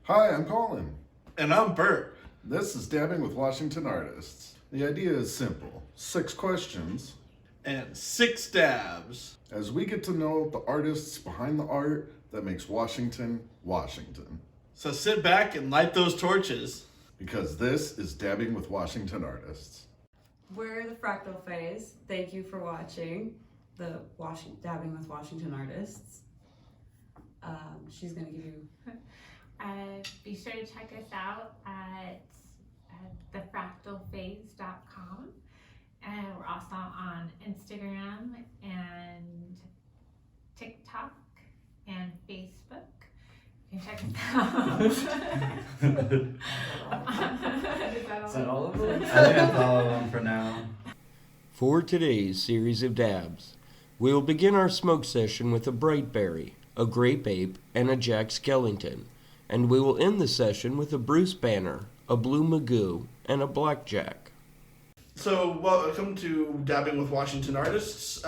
Hi, I'm Colin. And I'm Bert. This is Dabbing with Washington Artists. The idea is simple. 6 questions. And 6 dabs. As we get to know the artists behind the art that makes Washington, Washington. So sit back and light those torches. Because this is Dabbing with Washington Artists. We're the Fractal Phase. Thank you for watching the Dabbing with Washington Artists. She's going to give you... Be sure to check us out at thefractalphase.com. And we're also on Instagram and TikTok and Facebook. You can check us out. Is that all of them? I think that's all of them for now. For today's series of dabs, we will begin our smoke session with a bright berry, a grape ape, and a Jack Skellington, and we will end the session with a Bruce banner, a blue Magu, and a Blackjack. So welcome to Dabbing with Washington Artists.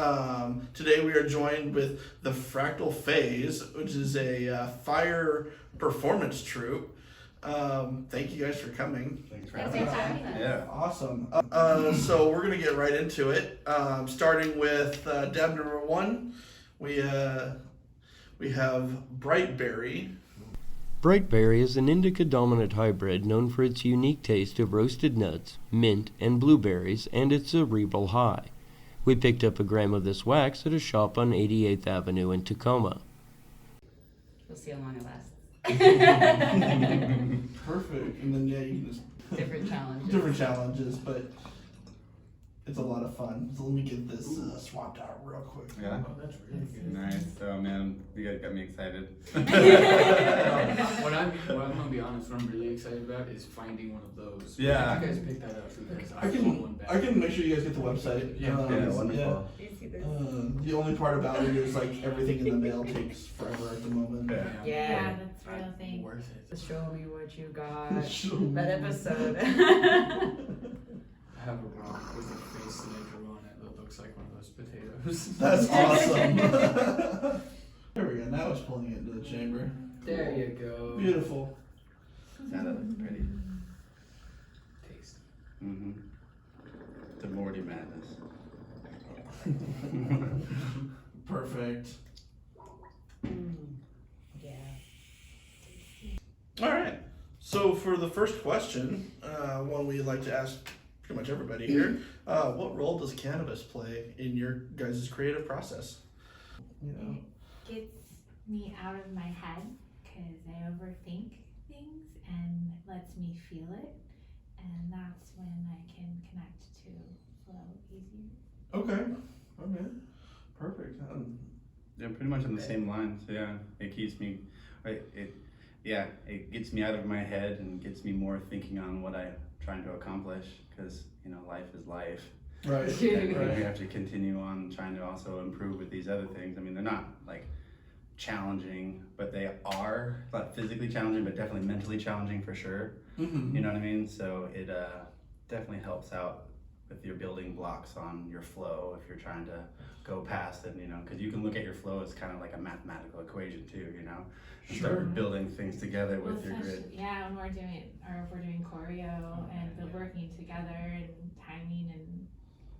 Today we are joined with the Fractal Phase, which is a fire performance troupe. Thank you guys for coming. Thanks for Thanks having for us. having us. Yeah. Awesome. So we're going to get right into it. Starting with dab number 1, we have Brightberry. Brightberry is an indica-dominant hybrid known for its unique taste of roasted nuts, mint, and blueberries, and its cerebral high. We picked up a gram of this wax at a shop on 88th Avenue in Tacoma. We'll see how long it lasts. Perfect. And then you can just Different challenges. different challenges, but it's a lot of fun. So let me get this swapped out real quick. Yeah. Oh, that's really good. Nice. Oh man, you guys got me excited. What I'm gonna be honest, what I'm really excited about is finding one of those. Yeah. If you guys pick that up, because I can make sure you guys get the website. Yeah. Wonderful. Do you see this? The only part about it is like everything in the mail takes forever at the moment. Yeah. Yeah, that's a real thing. Worth it. Show me what you got. Show That me. episode. I have a rock with a face that I drew on it that looks like one of those potatoes. That's awesome. There we go. Now it's pulling it into the chamber. There you go. Beautiful. Yeah, that looks pretty. Taste. Mm-hmm. The Morty madness. Perfect. Yeah. All right. So for the first question, one we like to ask pretty much everybody here, what role does cannabis play in your guys' creative process? You know. It gets me out of my head because I overthink things and lets me feel it. And that's when I can connect to flow easier. Okay. Perfect. Yeah, pretty much on the same lines. Yeah, it keeps me. It gets me out of my head and gets me more thinking on what I'm trying to accomplish. Because life is life. Right. And we have to continue on trying to also improve with these other things. I mean, they're not like challenging, but they are not physically challenging, but definitely mentally challenging for sure. Mm-hmm. You know what I mean? So it definitely helps out with your building blocks on your flow if you're trying to go past it, because you can look at your flow as kind of like a mathematical equation too, and start building things together with your grid. Yeah, when we're doing choreo and the working together and timing and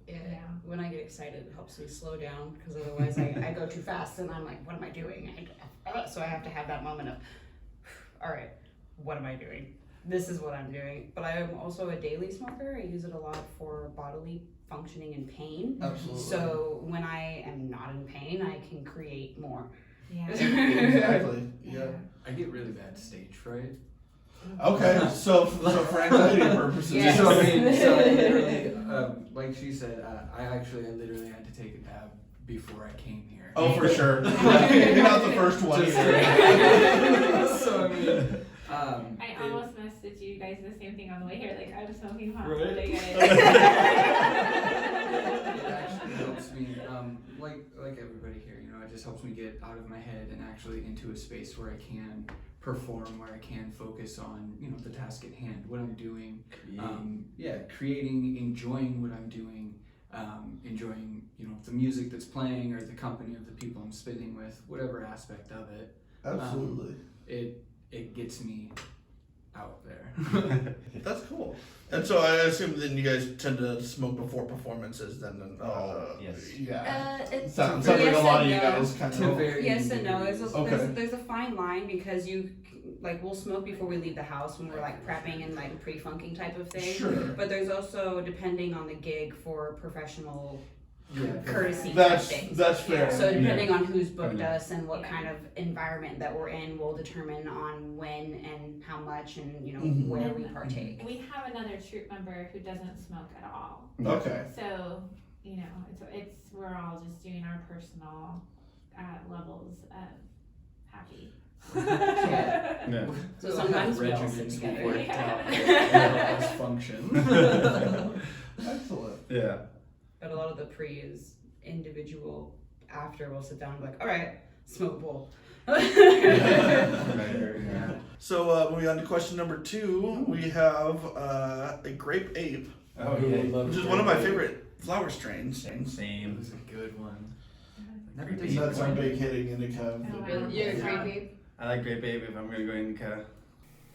Yeah. When I get excited, it helps me slow down because otherwise I go too fast and I'm like, what am I doing? So I have to have that moment of, all right, what am I doing? This is what I'm doing. But I am also a daily smoker. I use it a lot for bodily functioning and pain. Absolutely. So when I am not in pain, I can create more. yeah. Exactly. Yeah. I get really bad stage fright. Okay. So for anxiety purposes. Yes. So I literally, like she said, I literally had to take a dab before I came here. Oh, for sure. You're not the first one Just- either. So I mean, I almost messaged you guys the same thing on the way here, like I'm smoking pot. Right. But I get it actually helps me, like everybody here, it just helps me get out of my head and actually into a space where I can perform, where I can focus on, the task at hand, what I'm doing, creating, enjoying what I'm doing, enjoying, the music that's playing or the company of the people I'm spinning with, whatever aspect of it. Absolutely. It gets me out there. That's cool. And so I assume then you guys tend to smoke before performances then. Yes. Yeah. It's Sounds like yes a lot of and you no. guys kind To of. very Yes and no. Okay. There's a fine line because we'll smoke before we leave the house when we're like prepping and like pre-funking type of thing. Sure. But there's also, depending on the gig, for professional Yeah. courtesy That's type things. that's fair. So depending on who's booked Yeah. us and what kind of environment that we're in will determine on when and how much and Mhm. where we partake. We have another troop member who doesn't smoke at all. Okay. So, it's we're all just doing our personal levels of happy. Yeah. So sometimes we all sit regimens together. before it Yeah. help us function. Excellent. Yeah. But a lot of the pre is individual. After we'll sit down and be like, all right, smoke bowl. Yeah. So moving on to question number 2, we have a Grape Ape, Oh, Who yeah. would love which is to one of my grape? favorite flower strains. It Same. was a good one. Never Grape tasted That's our one. big hitting indica. Oh, wow. You're a Grape Ape? I like Grape Ape if I'm gonna go indica.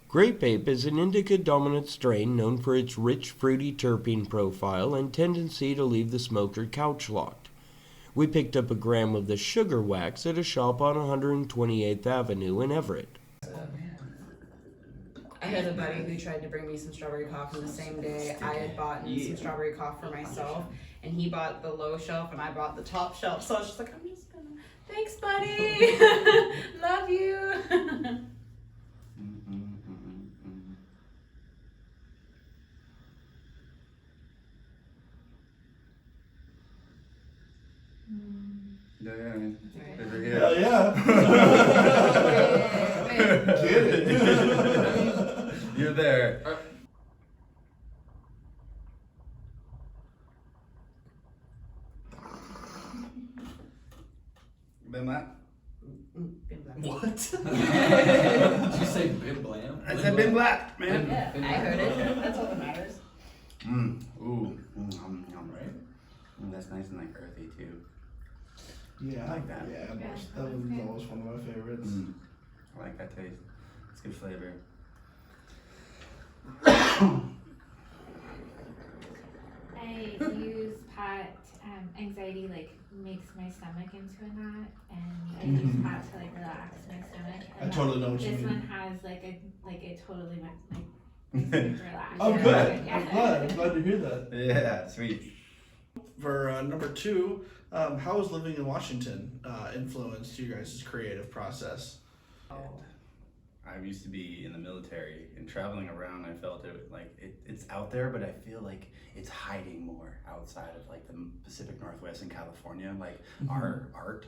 Grape Ape is an indica dominant strain known for its rich fruity terpene profile and tendency to leave the smoker couch locked. We picked up a gram of the sugar wax at a shop on 128th Avenue in Everett. I had a buddy who tried to bring me some strawberry coffee the same day. I had bought some strawberry coffee for myself, and he bought the low shelf, and I bought the top shelf. So I was just like, I'm just gonna, thanks, buddy. Love you. Yeah, I mean, over Hell here. yeah. Get it. You're there. Been that? What? Did you say Bim Blam? I said been black, man. Yeah, I heard it. That's all that matters. Ooh. Yum, right? That's nice and like earthy too. Yeah, I like that. Yeah, Yeah, that was always one of my favorites. I like that taste. It's good flavor. I use pot. Anxiety makes my stomach into a knot, and I use pot to relax my stomach. I And totally know what you this mean. one has it totally makes me relax. Oh, Yeah. good. Yeah. I'm glad to hear that. Yeah, sweet. For number 2, how has living in Washington influenced you guys' creative process? I used to be in the military and traveling around. I felt it's out there, but I feel like it's hiding more outside of like the Pacific Northwest and California. Like our art,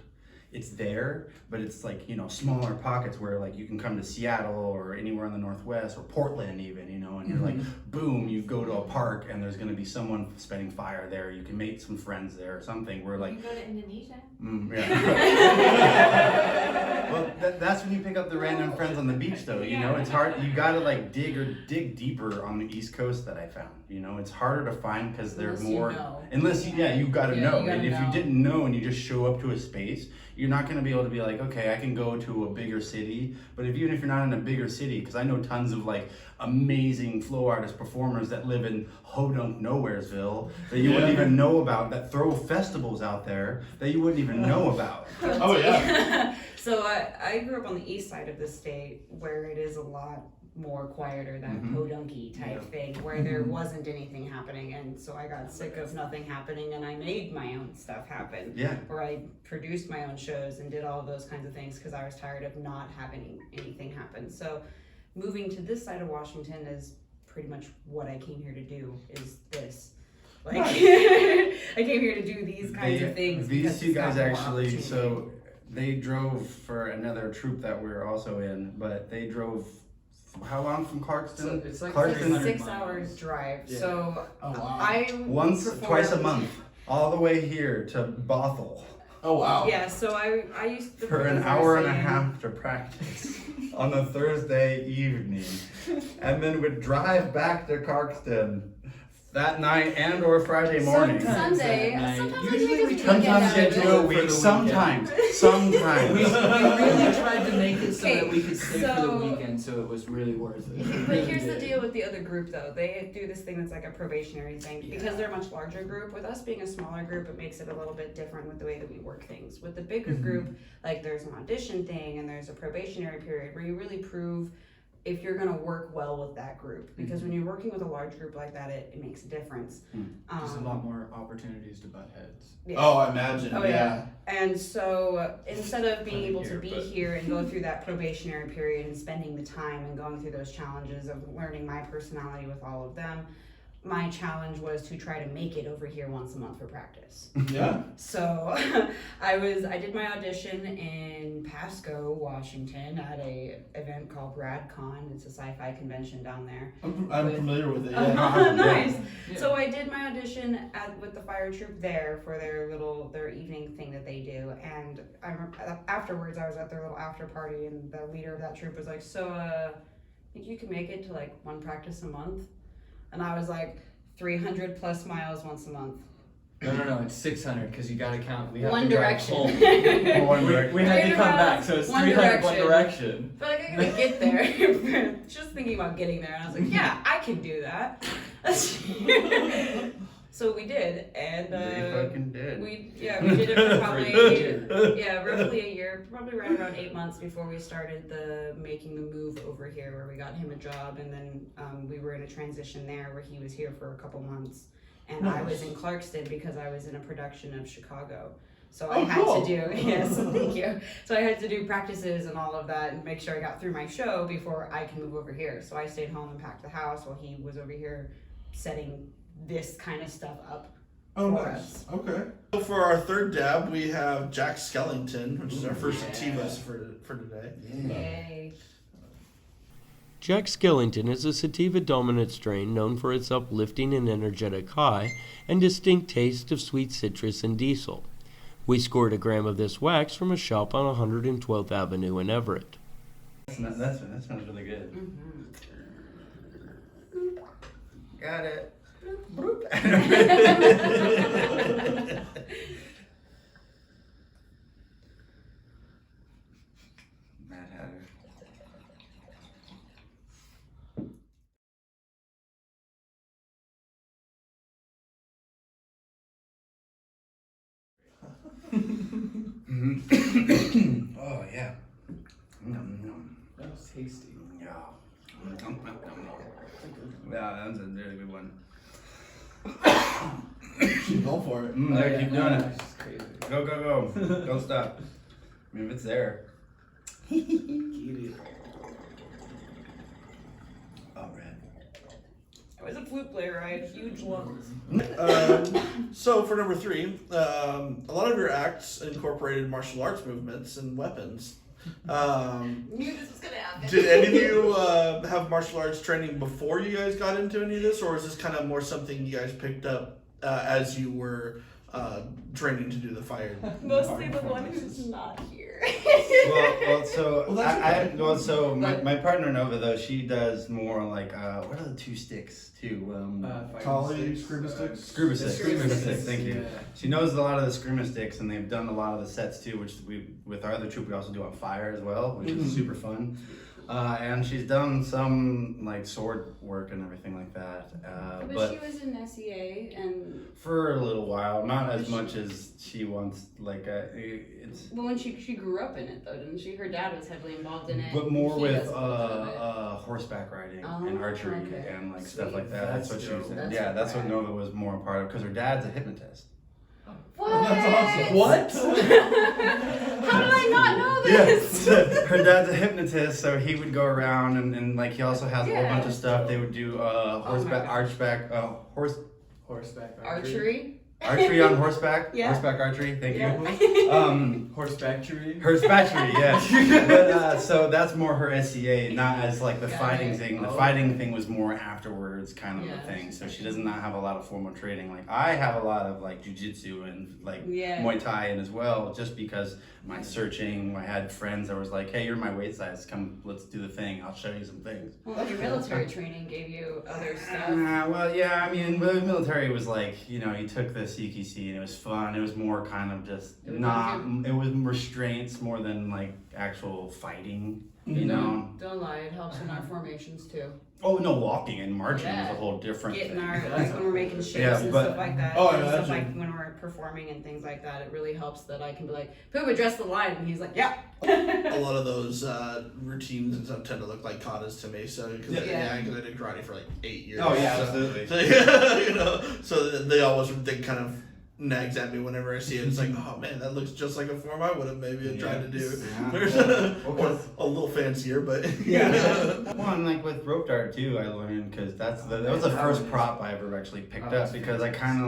it's there, but it's like smaller pockets where like you can come to Seattle or anywhere in the Northwest or Portland even, and you're like boom, you go to a park and there's gonna be someone spitting fire there. You can make some friends there or something. Where like You go to Indonesia. yeah. Well, that's when you pick up the random friends on the beach, though. It's hard. You gotta like dig deeper on the East Coast. That I found. It's harder to find because they're Unless you more. know. Unless you gotta Yeah, know. you gotta And if know. you didn't know and you just show up to a space, you're not gonna be able to be like, okay, I can go to a bigger city. But even if you're not in a bigger city, because I know tons of like amazing flow artist performers that live in Hodunk Nowheresville that you wouldn't even know about, that throw festivals out there that you wouldn't even know about. Oh, yeah. So I grew up on the east side of the state where it is a lot more quieter, that podunky type thing, where there wasn't anything happening, and so I got sick of nothing happening, and I made my own stuff happen. Yeah. Where I produced my own shows and did all of those kinds of things because I was tired of not having anything happen. So moving to this side of Washington is pretty much what I came here to do, is this. Like, I came here to do these kinds of things. These because two it's got guys more actually, opportunity. so they drove for another troupe that we were also in, but they drove how long from Clarkston? So it's like Clarkston, 300 6 hours miles. drive. Yeah. So Oh, wow. I twice a performed- month, all the way here to Bothell Oh, wow. Yeah, so I used to for an as I was hour and a saying- half to practice on a Thursday evening, and then would drive back to Clarkston that night and or Friday morning. Sunday. At night. Sometimes I Usually take we a try to weekend Sometimes out get of to it. a For the week. weekend. Sometimes. We Sometimes. really tried to make it so Okay, that we could stay for the so- weekend, so it was really worth it. We But really here's the did. deal with the other group, though. They do this thing that's like a probationary thing. Because they're a much larger group, with us being a smaller group, it makes it a little bit different with the way that we work things. With the bigger group, like there's an audition thing and there's a probationary period where you really prove if you're going to work well with that group. Because when you're working with a large group like that, it makes a difference. There's a lot more opportunities to butt heads. Yeah. Oh, I imagine. Oh, yeah. And so instead of being Fun able to here, be but- here and go through that probationary period and spending the time and going through those challenges of learning my personality with all of them, my challenge was to try to make it over here once a month for practice. Yeah. So I did my audition in Pasco, Washington at a event called RadCon. It's a sci-fi convention down there. I'm familiar with it. Yeah. Nice. Yeah. So I did my audition with the fire troop there for their evening thing that they do, and I remember afterwards I was at their little after party, and the leader of that troop was like, "So, think you can make it to like one practice a month?" And I was like, 300 plus miles once a month. No, it's 600 because you gotta count. We have One to drive direction. home. One direction. We had to 300 come back, miles, so it's one 300 one direction. direction. But like I gotta get there. Just thinking about getting there, and I was like, "Yeah, I can do that." So we did, and They fucking did. we did it for probably For roughly a year, probably right around 8 months before we started making the move over here, where we got him a job, and then we were in a transition there where he was here for a couple months, and I was in Clarkston because I was in a production of Chicago. So I had cool. to do yes, thank you. So I had to do practices and all of that, and make sure I got through my show before I can move over here. So I stayed home and packed the house while he was over here setting this kind of stuff up. Oh, for nice. us. Okay. So for our third dab, we have Jack Skellington, which is our first Yeah. sativa for today. Yay. Jack Skellington is a sativa dominant strain known for its uplifting and energetic high and distinct taste of sweet citrus and diesel. We scored a gram of this wax from a shop on 112th Avenue in Everett. That smells really good. Got it. Mad Hatter. Oh yeah. That was tasty. Yeah. Yeah, that was a really good one. Go for it. Yeah, keep doing it. It's just crazy. Go, go, go. Don't stop. I mean, if it's there. Oh, man. I was a flute player. I had huge lungs. So for number three, a lot of your acts incorporated martial arts movements and weapons. Knew this was gonna happen. Did any of you have martial arts training before you guys got into any of this, or is this kind of more something you guys picked up as you were training to do the fire? Mostly the one who's not here. So my partner Nova though, she does more like what are the two sticks too? Collie, scuba sticks? Scuba sticks. Scuba Sticks. Thank you. Yeah. She knows a lot of the scuba sticks, and they've done a lot of the sets too, which with our other troop we also do on fire as well, which is super fun. And she's done some like sword work and everything like that. But she was in SEA and for a little while, not as much as she wants. Like it's. well, when she grew up in it though, didn't she? Her dad was heavily involved in it. But more He with does most of it. horseback riding Oh, and archery okay. and like stuff Sweet. like that. That's what she That's was. dope. Yeah, that's what That's Nova was more a part of because her dad's a hypnotist. What? That's awesome. What? How did I not know this? Yeah, her dad's a hypnotist, so he would go around and like he also has a whole Yeah. bunch of stuff. They would do my horseback, gosh. horseback Horseback Archery. archery on horseback. Yeah. Horseback archery. Thank Yeah. you. Horseback tree. Horseback archery, yes. But, so that's more her SCA, not as like the Got fighting it. thing. The Oh. fighting thing was more afterwards, kind of Yeah. the thing. So she does not have a lot of formal training. Like I have a lot of like jujitsu and like Yeah. Muay Thai and as well, just because my searching. I had friends that was like, hey, you're my weight size. Come, let's do the thing. I'll show you some things. Well, your military training gave you other stuff. Well, yeah, I mean, the military was like, you know, you took the CQC and it was fun. It was more kind of just It was it was restraints more than like actual fighting, you know? Don't lie, it helps in our formations too. Oh, no, walking and marching is Yeah. a whole different Getting thing. our, like when we're making shapes Yeah, and but- stuff like that. Oh, I and stuff imagine. like when we're performing and things like that, it really helps that I can be like, Pooh, address the line, and he's like, yeah. A lot of those routines and stuff tend to look like katas to me. So because Yeah. I did karate for like 8 years. Oh, yeah, so, absolutely. So, you know, so they kind of nags at me whenever I see it. It's like, oh man, that looks just like a form I would have maybe tried to do. Yeah. Or a little fancier, but Yeah. Well, and like with rope dart too, I learned because that was the first prop I ever actually picked up because I kind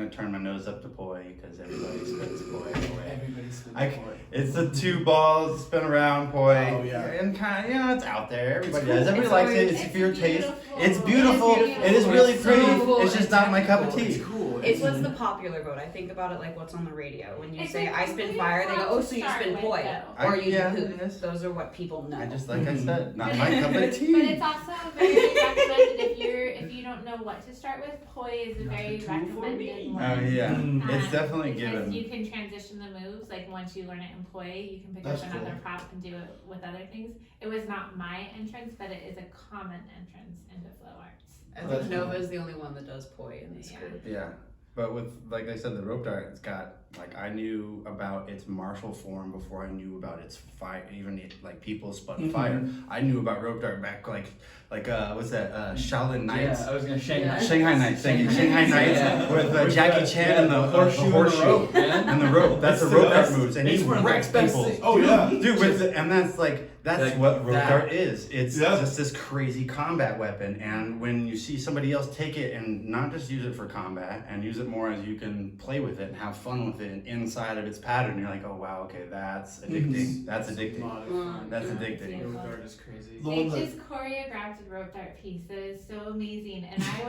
of turned my nose up to poi because everybody spins poi away. Everybody spins I- poi. It's the 2 balls spin around poi. Oh, yeah. And kind of, you know, it's out there. Everybody cool. does. Everybody It's likes always- it. It's for your taste. beautiful. It's beautiful. It is really It's pretty. so cool It's just and not my cup of technical. tea. It's cool. It's what's the popular vote. I think about it like what's on the radio. When you It's say a I spin complete fire, they go, prop oh, to so you start spin with, poi. though. Or you Yeah, do hoop. yes. Those are what people know. I just, like I said, not my cup of tea. But it's also very recommended if you don't know what to start with. Poi is a very recommended one. Oh yeah, Mm. it's definitely because given. you can transition the moves. Like once you learn it in poi, you can pick That's up another cool. prop and do it with other things. It was not my entrance, but it is a common entrance into flow arts. I That's think Nova is the only one that does poi in this Yeah. group. Yeah, but with like I said, the rope dart, it's got like I knew about its martial form before I knew about its fire. Even like people spun fire. I knew about rope dart back like what's that? Shaolin Knights. Yeah, I was gonna Shanghai. Shanghai Knights, thank you. Shanghai Knights Yeah. with Jackie Chan and the horseshoe and the horseshoe rope, man. and the rope. That's the It's rope the dart best. moves, and It's he one of the wrecks best people. things. Oh yeah. Dude, and that's Like what rope that. dart is. It's Yeah. just this crazy combat weapon, and when you see somebody else take it and not just use it for combat, and use it more as you can play with it and have fun with it, and inside of its pattern, you're like, oh wow, okay, that's addicting. That's A addicting. lot of fun. That's Yeah. addicting. Rope dart is crazy. The one They that- just choreographed a rope dart piece that is so amazing, and I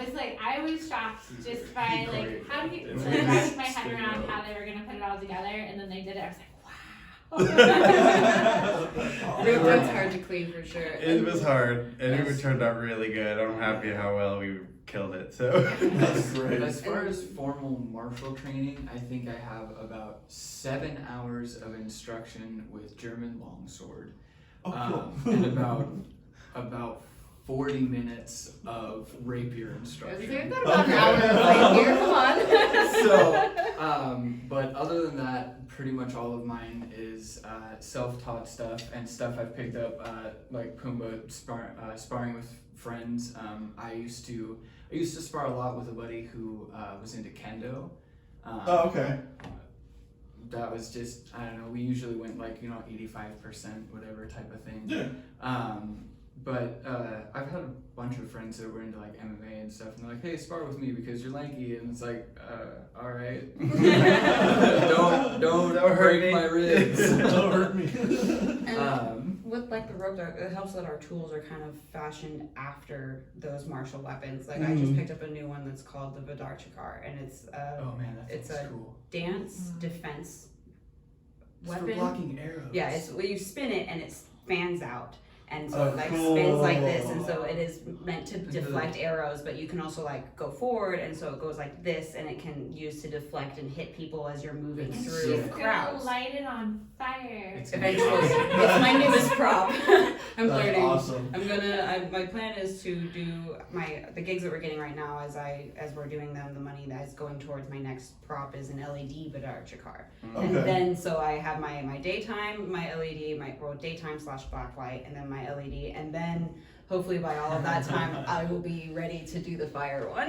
was shocked just by like how do you It's like, wrapping my head spin around rope. how they were gonna put it all together, and then they did it. I was like, Rope dart's hard to clean for sure. It was hard, and Yes. it turned out really good. I'm happy how well we killed it. So That's great. As far as formal martial training, I think I have about 7 hours of instruction with German longsword, Oh, cool. and about 40 minutes of rapier I've instruction. got about an hour of like, here, come on. So, but other than that, pretty much all of mine is self-taught stuff and stuff I've picked up, like Pumbaa sparring with friends. I used to spar a lot with a buddy who was into kendo. Oh, okay. That was just, I don't know, we usually went like, 85%, whatever type of thing. Yeah. But I've had a bunch of friends that were into like MMA and stuff, and they're like, "Hey, spar with me because you're lanky," and it's like, all right, don't hurt break me. my ribs. Don't hurt me. And with like the rope dart, it helps that our tools are kind of fashioned after those martial weapons. Like I just picked up a new one that's called the Vidarchikar, and it's Oh man, that It's feels a- cool. dance defense It's for weapon. blocking arrows. Yeah, it's when you spin it and it fans out. And so Oh, it like cool. spins like this, and so it is meant to Into deflect arrows, but you can also like go forward, and so it goes like this, and it can use to deflect and hit people as you're moving It's through "She's gonna crowds. light it on fire." It's Eventually, it's my newest prop. I'm That's learning. awesome. My plan is to do the gigs that we're getting right now as we're doing them. The money that's going towards my next prop is an LED Vidarchikar. And Okay. then so I have my daytime, my LED, daytime / blacklight, and then my LED, and then hopefully by all of that time I will be ready to do the fire one,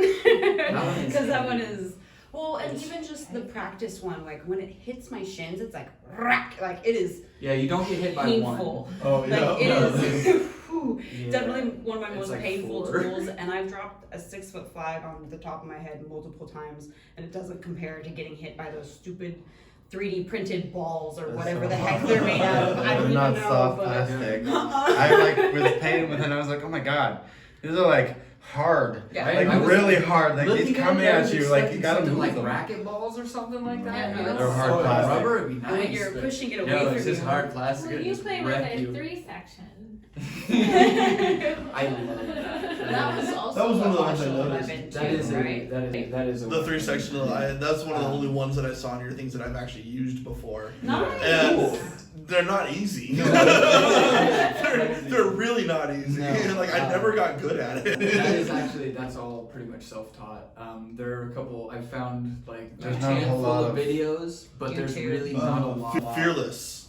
because that one is well, and even just the practice one, like when it hits my shins, it's like rack, like it is Yeah, you don't get hit by painful. one. Oh yeah. Like it is. Whew. Yeah. It's definitely one of my It's most like painful 4. tools, and I've dropped a 6'5" on the top of my head multiple times, and it doesn't compare to getting hit by those stupid 3D printed balls or whatever the heck they're made out of. I don't even Not know. soft but plastic. I like was playing with it and I was like, oh my god, these are like hard, Yeah. like I was really hard. Like looking these at coming it, I at was you, like you expecting gotta something move like them. racket balls or something like that. Yeah, no, You know? they're hard Oh, plastic. Rubber would be nice. When you're but- pushing it away No, from it's just you. hard plastic. Well, and you just play with wreck a you. 3-section. I love it. That was also That was one of the a ones I martial noticed. weapon That is too, a right? that is a The 3-sectional, that's one of the only ones that I saw in your things that I've actually used before. Nice. And they're not easy. they're really not easy. No. Like I never got good at it. That is actually, that's all pretty much self-taught. There are a couple, I found like a There's not a whole handful lot of of- videos, but there's YouTube. really not a lot. Fearless.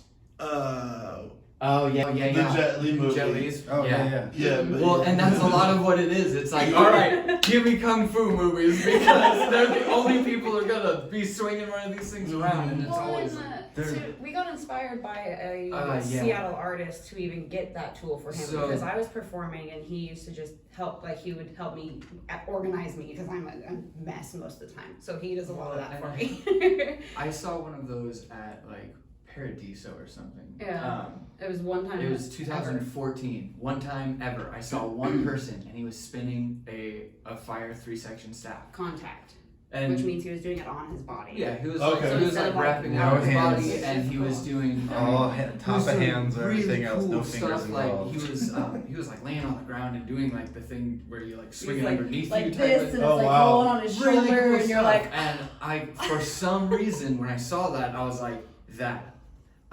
Oh yeah, The Jet Li movie. Jet Li's. Oh yeah. Yeah, but Well, and that's a lot of what it is. It's like, all right, give me kung fu movies because they're the only people who are gonna be swinging one of these things around, and it's Well, always. so we got inspired by a Yeah. Seattle artist to even get that tool for him So- because I was performing and he used to just help, like he would help me organize me because I'm a mess most of the time. So he does a lot of that for me. I saw one of those at like Paradiso or something. Yeah. It was one time. It was 2014. One time ever. I saw one person, and he was spinning a fire 3-section staff. Contact, And which means he was doing it on his body. yeah, he was Okay. like he was Instead like of, like, wrapping no out his hands. body, and he was doing All he top was of doing hands or really everything else, cool no fingers stuff. Like involved. he was like laying on the ground and doing like the thing where you like swing He's it like, underneath like you type this, of and it's Oh, like wow. rolling on his really shoulder, cool and you're stuff. like, And I, for some reason, when I saw that, I was like,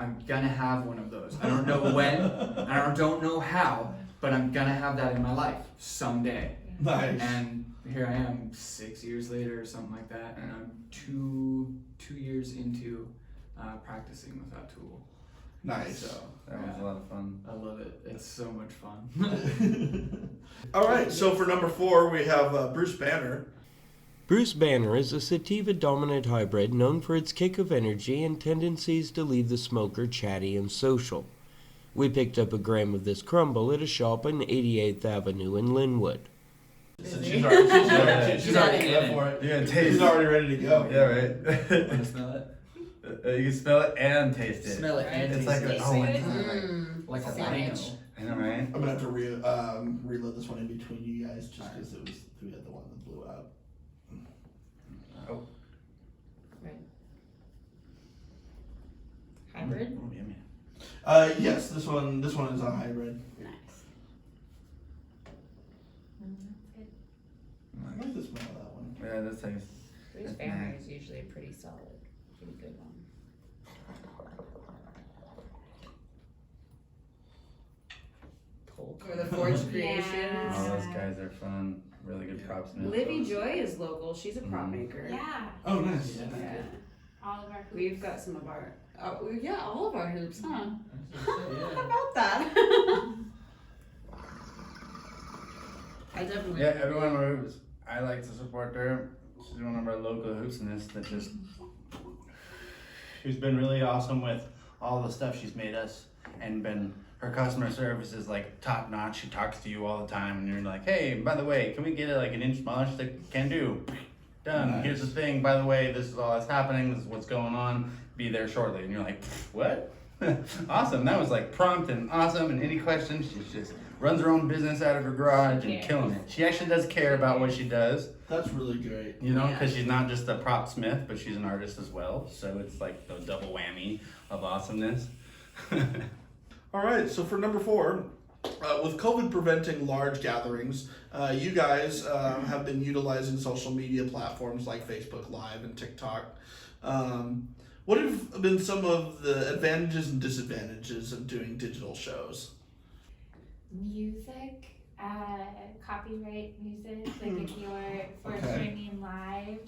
I'm gonna have one of those. I don't know when, I don't know how, but I'm gonna have that in my life someday. Nice. And here I am 6 years later or something like that, and I'm two years into practicing with that tool. Nice. So That was a lot of fun. I love it. It's so much fun. All right. So for number 4, we have Bruce Banner. Bruce Banner is a sativa-dominant hybrid known for its kick of energy and tendencies to leave the smoker chatty and social. We picked up a gram of this crumble at a shop on 88th Avenue in Linwood. So she's already She's already in it for it. You're gonna taste. She's already ready to go. Yeah, right. Wanna smell it? You can smell it and taste it. Smell it and It's taste like it. a, oh, it's mm, Like a sandwich. rhino. I know, right? I'm gonna have to reload this one in between you guys just because we had the one that blew out. Oh, Right. Hybrid. oh, yummy. Yes, this one is a hybrid. Nice. I like the smell of that one. Yeah, that's like. Bruce That's Banner nice. is usually a pretty solid, pretty good one. Polk or the Forged Creations. Oh, those guys are fun. Really good props. Livy Joy is local. She's a prop Mhm. maker. Yeah, Oh, nice. Yeah. all of our We've got some of our, yeah, all of our hoops, huh? How Yeah. about that? I definitely. Yeah, every one of our hoops. I like to support her. She's one of our local hoopsonists that just. She's been really awesome with all the stuff she's made us, and been her customer service is like top notch. She talks to you all the time, and you're like, "Hey, by the way, can we get it like an inch smaller?" She's like, "Can do." Done. Nice. Here's the thing. By the way, this is all that's happening. This is what's going on. Be there shortly. And you're like, "What?" Awesome. That was like prompt and awesome. And any questions, she's just runs her own business out of her garage and killing it. She actually does care about what she does. That's really great. You know, Yeah. because she's not just a prop smith, but she's an artist as well. So it's like the double whammy of awesomeness. All right, so for number 4, with COVID preventing large gatherings, you guys have been utilizing social media platforms like Facebook Live and TikTok. What have been some of the advantages and disadvantages of doing digital shows? music, copyright music. Like if you're for Okay. streaming live,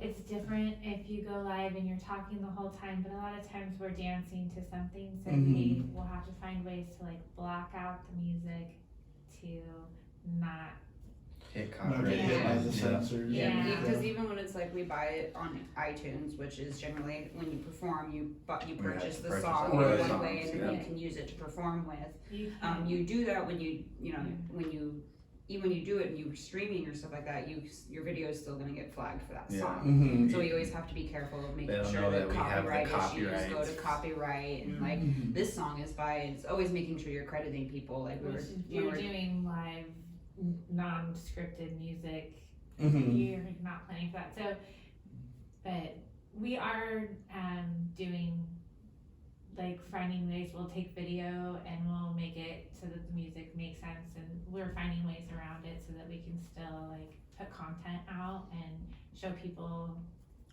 it's different if you go live and you're talking the whole time. But a lot of times we're dancing to something, so we will have to find ways to like block out the music to not hit not copyright. get hit by the Yeah. censors. Yeah. Because even when it's like we buy it on iTunes, which is generally when you perform, you purchase the purchase song all the one songs, way, and then yeah. you can use it to perform with. You can. You do that when you when you even when you do it and you're streaming or stuff like that, your video is still gonna get flagged for that Yeah. song. Mm-hmm. So we always have to be careful of making They don't sure know that that we have the copyright issues go copyrights. to copyright and like this song is by. It's always making sure you're crediting people. Like Which if you're doing live, non-scripted music, you're not planning for that. So, but we are doing, like, finding ways. We'll take video and we'll make it so that the music makes sense, and we're finding ways around it so that we can still, like, put content out and show people.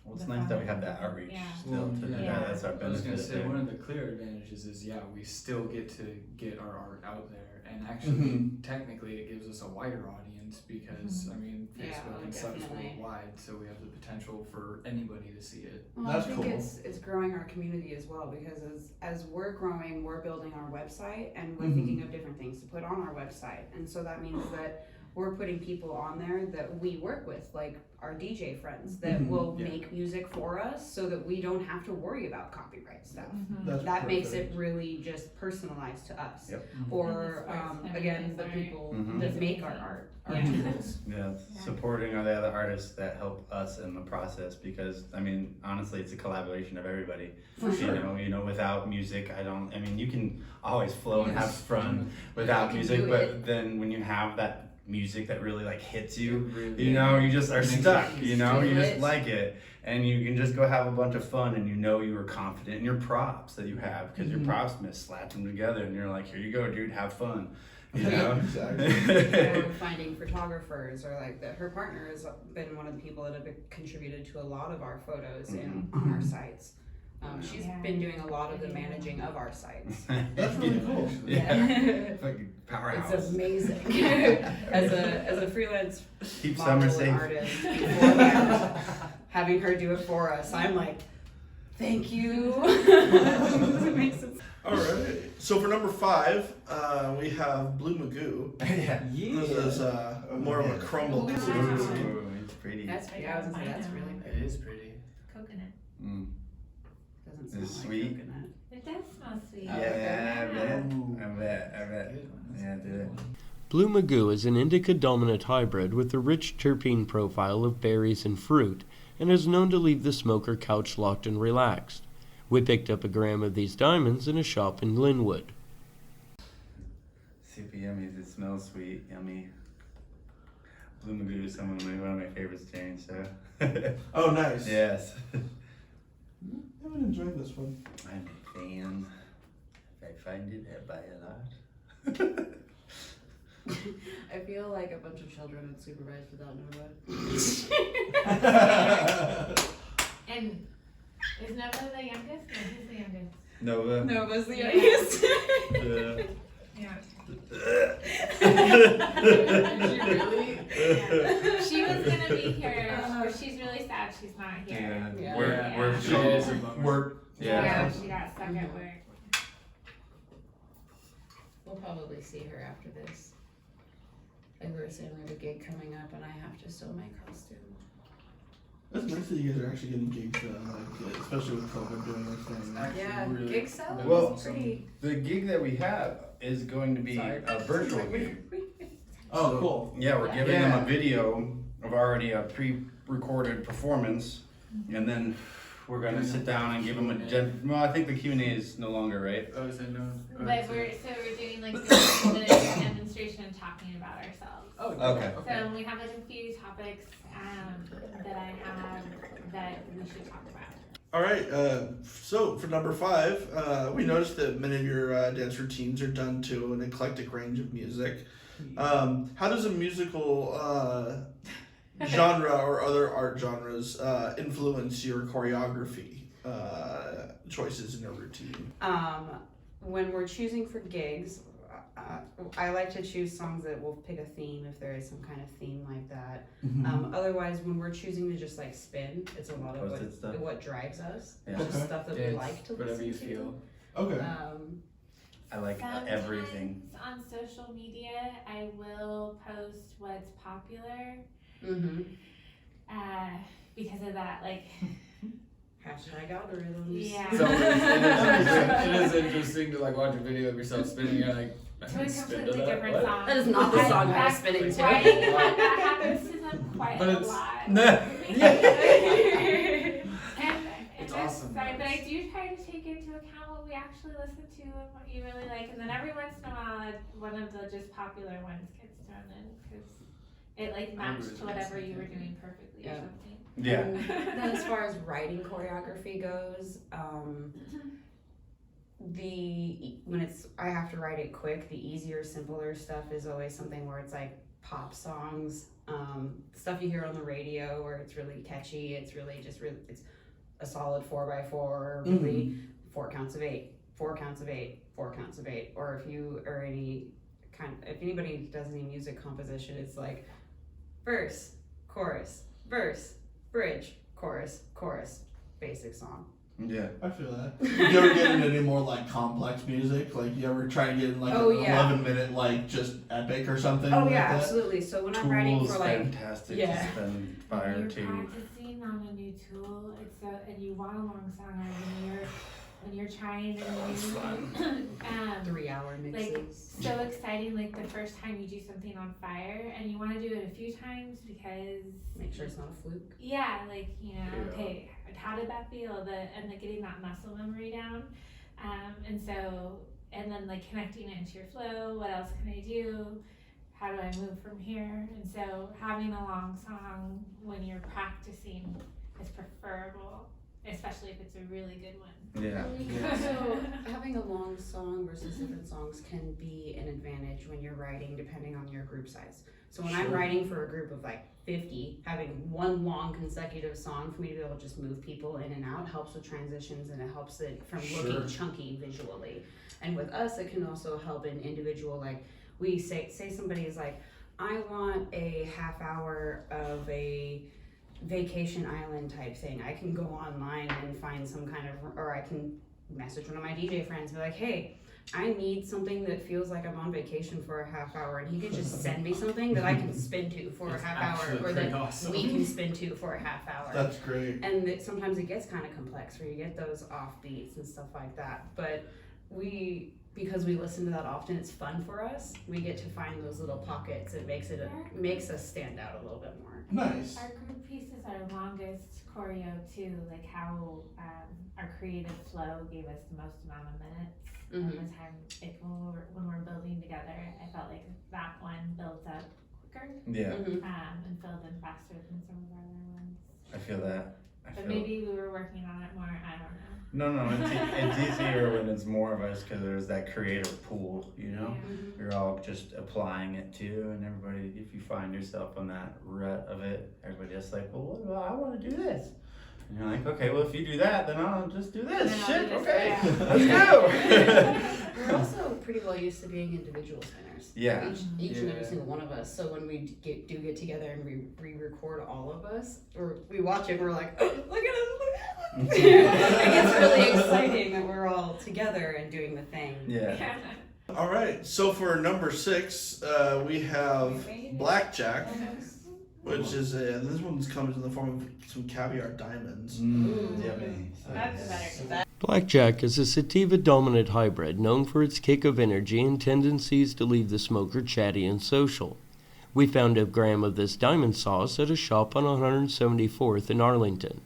Well, it's nice that we have that outreach Yeah. still to do yeah. that. That's our I was gonna benefit say there. one of the clear advantages is we still get to get our art out there, and actually technically it gives us a wider audience because I mean Yeah, Facebook and such definitely. worldwide, so we have the potential for anybody to see it. Well, That's I think cool. it's growing our community as well because as we're growing, we're building our website and we're Mhm. thinking of different things to put on our website, and so that means that we're putting people on there that we work with, like our DJ friends that Mhm. will Yeah. make music for us, so that we don't have to worry about copyright stuff. That's That makes perfect. it really just personalized to us. Yep. Or And it's again, the art. people Mhm. that make our art, our Yeah. tools. Yeah, supporting all the other artists that help us in the process because I mean honestly it's a collaboration of everybody. For sure. You know, without music I mean you can always flow and have Yes. fun without You can music, do but it. then when you have that music that really like hits you, Really, you know, you just are Makes it stuck, easy. you know, you just Right. like it. And you can just go have a bunch of fun and you know you were confident in your props that you have because your props miss, slap them together and you're like, here you go, dude, have fun. You know? Exactly. Or finding photographers, or like that her partner has been one of the people that have contributed to a lot of our photos on our sites. She's Yeah. been doing a lot of the managing of our sites. That's really cool. Yeah. Fucking powerhouse. It's amazing. as a freelance Keep model summer and safe. artist beforehand, having her do it for us, I'm like, thank you. It makes it. All right. So for number 5, we have Blue Magu. Yeah. This is more of a crumble Wow. consistency. Ooh, it's pretty. That's yeah, I was gonna say that's really It pretty. is pretty. Coconut. Mm. Doesn't Is sound it like sweet? coconut. It does smell sweet. Yeah, I bet. Good one. That's Yeah, a do good it. one. Blue Magu is an indica dominant hybrid with a rich terpene profile of berries and fruit, and is known to leave the smoker couch locked and relaxed. We picked up a gram of these diamonds in a shop in Glenwood. Super yummy. It smells sweet, yummy. Blue Magu is one of my favorites, Jane. So. Oh, nice. Yes. I would enjoy this one. I'm a fan. If I find it, I buy a lot. I feel like a bunch of children would supervise without knowing. And is Nova the youngest? No, who's the youngest? Nova. No, was the Yeah. youngest. Yeah. Really? She was gonna be here, but she's really sad she's not here. Yeah. We're She is a bummer. Work. Yeah. She got stuck at work. We'll probably see her after this. Like we were saying, we have a gig coming up, and I have to sew my costume. That's nice that you guys are actually getting gigs done, like, especially with COVID doing their thing. Actually, Yeah, really gig selling Well, is pretty. The gig that we have is going to be Sorry. a virtual gig. Oh, cool. Yeah, we're Yeah. giving them a video of already a pre-recorded performance, and then we're gonna sit down and give them well, I think the Q&A is no longer, right? Oh, is that no? But we're doing like the demonstration and talking about ourselves. Oh, Okay. So we have like a few topics that I have that we should talk about. All right. So for number 5, we noticed that many of your dance routines are done to an eclectic range of music. How does a musical genre or other art genres influence your choreography choices in your routine? When we're choosing for gigs, I like to choose songs that will pick a theme if there is some kind of theme like that. Otherwise, when we're choosing to just like spin, it's a lot of Posted stuff. what drives us. Yeah. It's just Okay. stuff that Yeah, we it's like to whatever listen you to. feel. Okay. I like everything. Sometimes on social media, I will post what's popular Mm-hmm. because of that, like, Hashtag algorithms. yeah. So it is interesting to like watch a video of yourself spinning and like, To a spin completely to that? different What? song. That is not the song I was That's spinning to. quite- that happens to them quite But a it's- lot. Nah. And It's that's awesome, fine, though. but I do try to take into account what we actually listen to and what you really like, and then every once in a while, one of the just popular ones gets thrown in because it like matched to whatever you were doing perfectly or Yeah. something. Yeah. And then as far as writing choreography goes, I have to write it quick, the easier, simpler stuff is always something where it's like pop songs, stuff you hear on the radio where it's really catchy. It's really just it's a solid 4x4, really 4 counts of 8, 4 counts of 8, 4 counts of 8. Or if you are if anybody does any music composition, it's like verse, chorus, bridge, chorus, basic song. Yeah. I feel that. You ever get into any more like complex music? Like you ever try to get in like Oh, an yeah. 11-minute like just epic or something? Oh like yeah, that? absolutely. So when I'm writing Tool's for like, fantastic yeah. to spend When fire you're to. practicing on a new tool, and you want a long song, or when you're trying a new, 3-hour like mixes. so exciting. Like the first time you do something on fire, and you want to do it a few times because Make sure it's not a fluke. yeah, like you know, Yeah. okay, how did that feel? And getting that muscle memory down, and then like connecting it into your flow. What else can I do? How do I move from here? And so having a long song when you're practicing is preferable, especially if it's a really good one. Yeah. So having a long song versus different songs can be an advantage when you're writing, depending on your group size. So when I'm writing for a group of like 50, having one long consecutive song for me to be able to just move people in and out helps with transitions, and it helps it from looking chunky visually. And with us, it can also help an individual, like we say somebody is like, I want a half hour of a vacation island type thing. I can go online and find some kind of, or I can message one of my DJ friends and be like, hey, I need something that feels like I'm on vacation for a half hour, and he can just send me something that I can spin to for a half hour, or that we can spin to for a half hour. That's great. And sometimes it gets kind of complex where you get those off beats and stuff like that. But because we listen to that often, it's fun for us. We get to find those little pockets. It makes us stand out a little bit more. Nice. Our group piece is our longest choreo too, like how our creative flow gave us the most amount of minutes. And the time, like when we're building together, I felt like that one builds up quicker Yeah. and filled in faster than some of our other ones. I feel that. But maybe we were working on it more, I don't know. No, it's easier when it's more of us because there's that creative pool, you know? Yeah. You're all just applying it too, and everybody, if you find yourself on that rut of it, everybody else like, well, what about, I want to do this. And you're like, okay, well, if you do that, then I'll just do this. Then I'll Shit, do this, okay, yeah. let's go. We're also pretty well used to being individual spinners. Yeah. Each and every Yeah. single one of us. So when we get together and we re-record all of us, or we watch it, and we're like, oh, look at us, look at us. It gets really exciting that we're all together and doing the thing. Yeah. All right. So for number 6, we have Blackjack, which is this one's comes in the form of some caviar diamonds. Yummy. That's better. Blackjack is a sativa-dominant hybrid known for its kick of energy and tendencies to leave the smoker chatty and social. We found a gram of this diamond sauce at a shop on 174th in Arlington.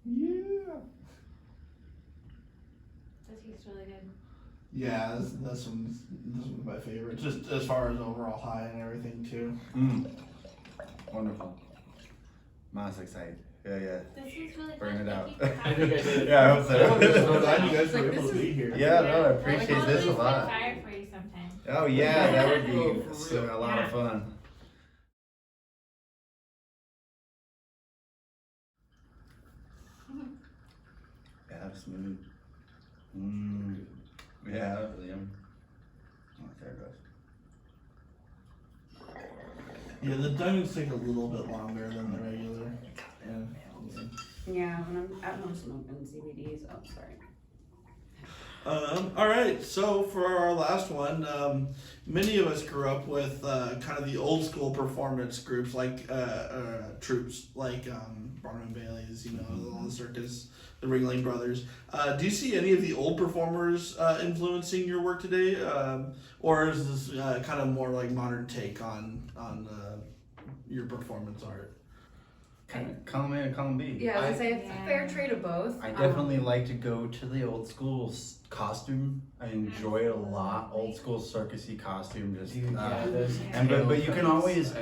Yeah. That tastes really good. Yeah, this one's my favorite. Just as far as overall high and everything too. Wonderful. Mom's excited. Yeah. This is really Bring fun. it out. Thank you for I think I having me. did. Yeah, I hope so. I'm glad you guys It's were like, able this to is- be here. Yeah, no, I Well, appreciate we'll this a spit lot. fire for you sometime. Oh yeah, that would Oh, be for real. a lot of fun. Yeah, that's smooth. Yeah, that's really yum. Oh, there it goes. Yeah, the diamonds take a little bit longer than the regular. Yeah, when I'm at home smoking CBDs. Oh, sorry. All right, so for our last one, many of us grew up with kind of the old school performance groups like troops, like Barnum and Bailey's, you know, all the circus, the Ringling Brothers. Do you see any of the old performers influencing your work today, or is this kind of more like modern take on your performance art? Column A and column B. Yeah, I was gonna say it's a fair trade of both. I definitely like to go to the old school costume. I enjoy it a lot. Old school circusy costume, just but you can always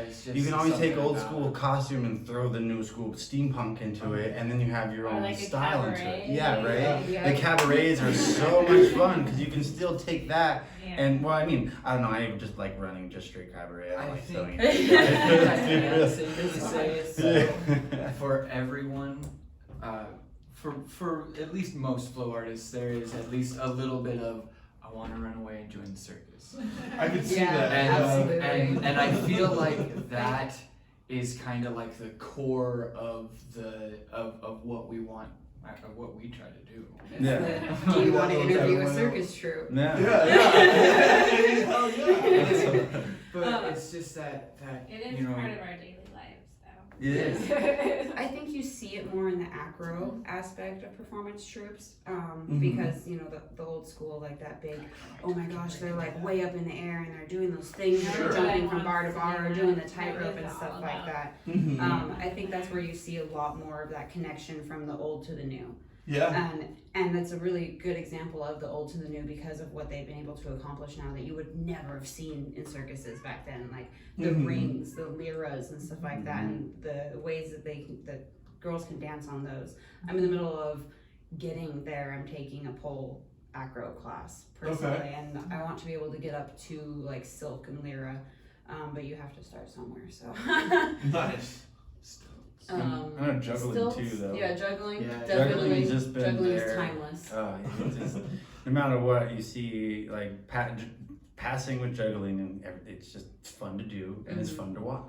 take old school costume and throw the new school steampunk into it, and then you have your own like a style into cabaret. it. Yeah, right. Yeah. The cabarets are so much fun because you can still take that. Yeah. And well, I mean, I don't know. I just like running just straight cabaret. I I like think- throwing. For everyone, for at least most flow artists, there is at least a little bit of I want to run away and join the circus. I could see Yeah, that. absolutely. And I feel like that is kind of like the core of what we want, of what we try to do. Yeah. Do you want to That interview a was- circus troupe? Yeah. Hell yeah. But it's just that It is you know, part of our daily lives, though. It is. I think you see it more in the acro aspect of performance troops, Mm-hmm. because you know the old school, like that big, oh my gosh, they're like way up in the air and they're doing those things, Sure. they're jumping from bar to bar, or doing the tightrope and stuff like that. Mhm. I think that's where you see a lot more of that connection from the old to the new. Yeah. And that's a really good example of the old to the new because of what they've been able to accomplish now that you would never have seen in circuses back then, like the Mhm. rings, the liras, and stuff like that, and the ways that that girls can dance on those. I'm in the middle of getting there. I'm taking a pole acro class personally, and I want to be able to get up to like silk and lira, but you have to start somewhere. So. Nice. I know juggling stilts, too, though. Yeah, juggling. Yeah, Definitely. Juggling's just been Juggling there. is timeless. It's just, no matter what you see, like passing with juggling, and it's just fun to do, and it's fun to watch.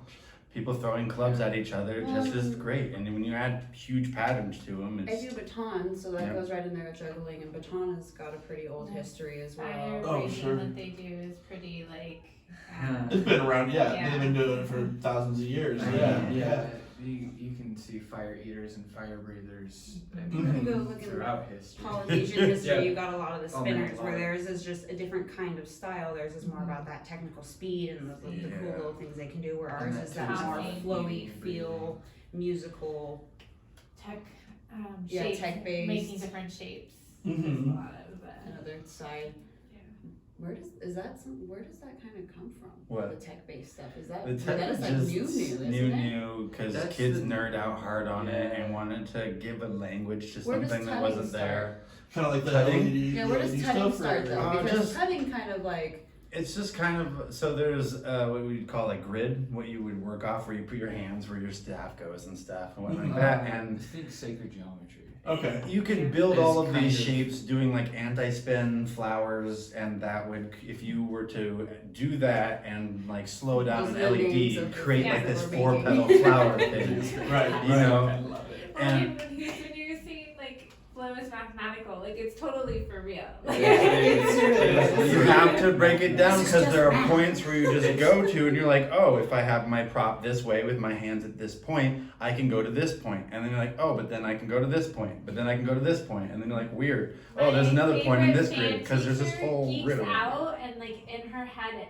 People throwing clubs at each other just is great, and when you add huge patterns to them, I it's do baton, so that Yeah. goes right in there with juggling, and baton has got a pretty old history as Fire well. Oh, breathing sure. that they do is pretty like. It's been around, yeah. Yeah. They've been doing it for thousands of years. Yeah. You can see fire eaters and fire breathers Mhm. Go look in throughout history. Polynesian history, Yeah. you got a lot of the Oh, man, spinners a where lot. theirs is just a different kind of style. Theirs is more about that technical speed and the cool Yeah. little things they can do, where And ours that is that too. more Tapping. flowy feel, musical. Tech Yeah, shapes, tech-based. making different shapes. Mhm. There's a lot of Another side. yeah. Where does that kind of come from? What? The tech-based stuff is that? the that tech is like just new, isn't it? new, because That's kids the- nerd out hard on it Yeah. and wanted to give a language to Where does something that tutting wasn't start? there. Kind of like the Tutting? LED, Yeah, where does LED tutting stuff, start or- though? Oh, Because just- tutting kind of like It's just kind of, so there's what we'd call like grid, what you would work off, where you put your hands where your staff goes and stuff and whatnot like that. I And think sacred geometry. Okay. you can build It's all of kind these of- shapes doing like anti-spin flowers, and that would, if you were to do that and like slow down Those an little names LED, of the create things like that this we're making. 4-petal flower thing, Right. you know. I love it. Well, And- when you're saying like flow is mathematical, like it's totally for real. You have to break it down This is because just there are math. points where you just go to and you're like, oh, if I have my prop this way with my hands at this point, I can go to this point. And then you're like, oh, but then I can go to this point. But then I can go to this point. And then you're like, weird. Oh, there's another point in this grid because there's this whole geeks grid. of it. out and like in her head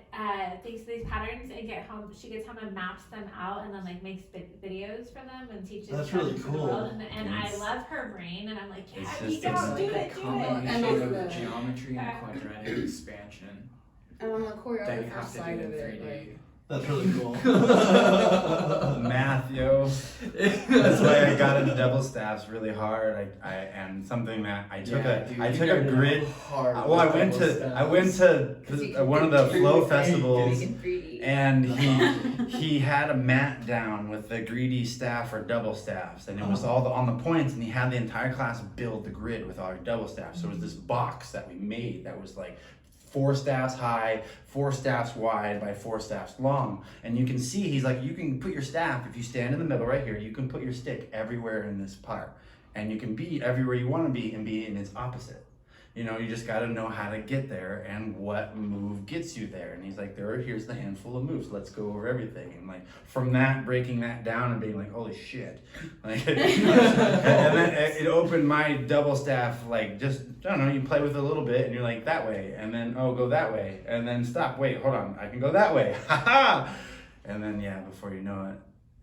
thinks of these patterns and she gets home and maps them out and then like makes videos for them and teaches That's them really to the cool. world. And I It's- love her brain and I'm like, yeah, It's geek just- out, it's do like it, a do it. combination And of the- geometry and quadratic expansion and on the that you choreographer have to do side in of it, 3D. like That's really cool. Math, yo. That's why I got into double staffs really hard. I and something that I took I took a grid. Well, I went to one of the flow festivals, Make it 3D. and he had a mat down with the greedy staff or double staffs, and it was all on the points, and he had the entire class build the grid with all our double staffs. So it was this box that we made that was like 4 staffs high, 4 staffs wide by 4 staffs long. And you can see, he's like, you can put your staff, if you stand in the middle right here, you can put your stick everywhere in this part. And you can be everywhere you want to be and be in its opposite. You know, you just got to know how to get there and what move gets you there. And he's like, here's the handful of moves. Let's go over everything. And like from that, breaking that down and being like, holy shit. Like, and then it opened my double staff, like just, I don't know, you play with it a little bit and you're like that way. And then, oh, go that way. And then stop, wait, hold on, I can go that way. Ha ha. And then, yeah, before you know it,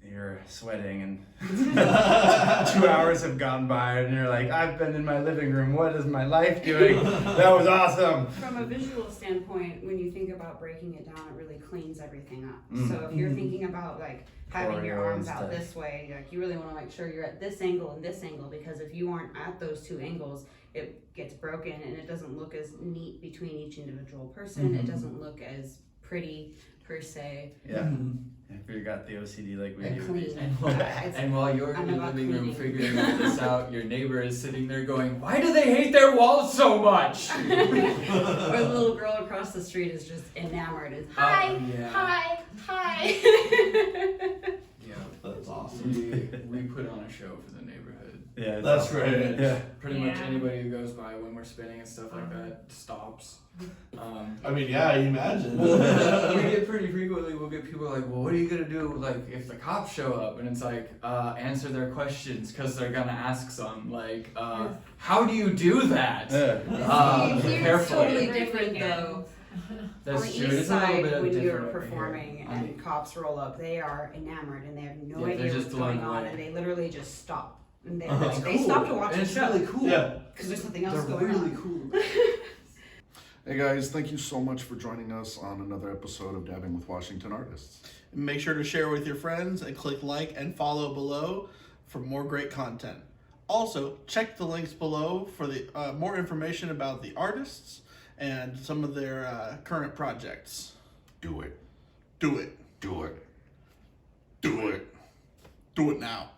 you're sweating and 2 hours have gone by and you're like, I've been in my living room, what is my life doing? That was awesome. From a visual standpoint, when you think about breaking it down, it really cleans everything up. So if you're thinking about like having your Choreo arms and out stuff. this way, like you really want to make sure you're at this angle and this angle, because if you aren't at those 2 angles, it gets broken and it doesn't look as neat between each individual person. It doesn't look as pretty per se. Yeah. If you got the OCD like we And do. clean. And while you're in I'm the about living room cleaning. figuring all this out, your neighbor is sitting there going, why do they hate their walls so much? Or the little girl across the street is just enamored. Is hi, yeah. hi, hi. Yeah. That's awesome. We put on a show for the neighborhood. Yeah, That's great. Yeah. Pretty much Yeah. anybody who goes by when we're spinning and stuff like that stops. I mean, yeah, you imagine. we get pretty frequently, we'll get people like, well, what are you gonna do like if the cops show up? And it's like, answer their questions because they're gonna ask some. Like, how do you do that? Here's Carefully. totally different though. That's On the true. east It's a little side, bit when you're different over performing here. and cops roll up, they are enamored and they have no Yeah, idea they're what's just blown going on, away. and they literally just stop. And they, That's they cool. stop to watch And the it's show really cool. Yeah. because there's nothing else They're going really on. cool. Hey guys, thank you so much for joining us on another episode of Dabbing with Washington Artists. Make sure to share with your friends and click like and follow below for more great content. Also, check the links below for the more information about the artists and some of their current projects. Do it. Do it. Do it. Do it. Do it now.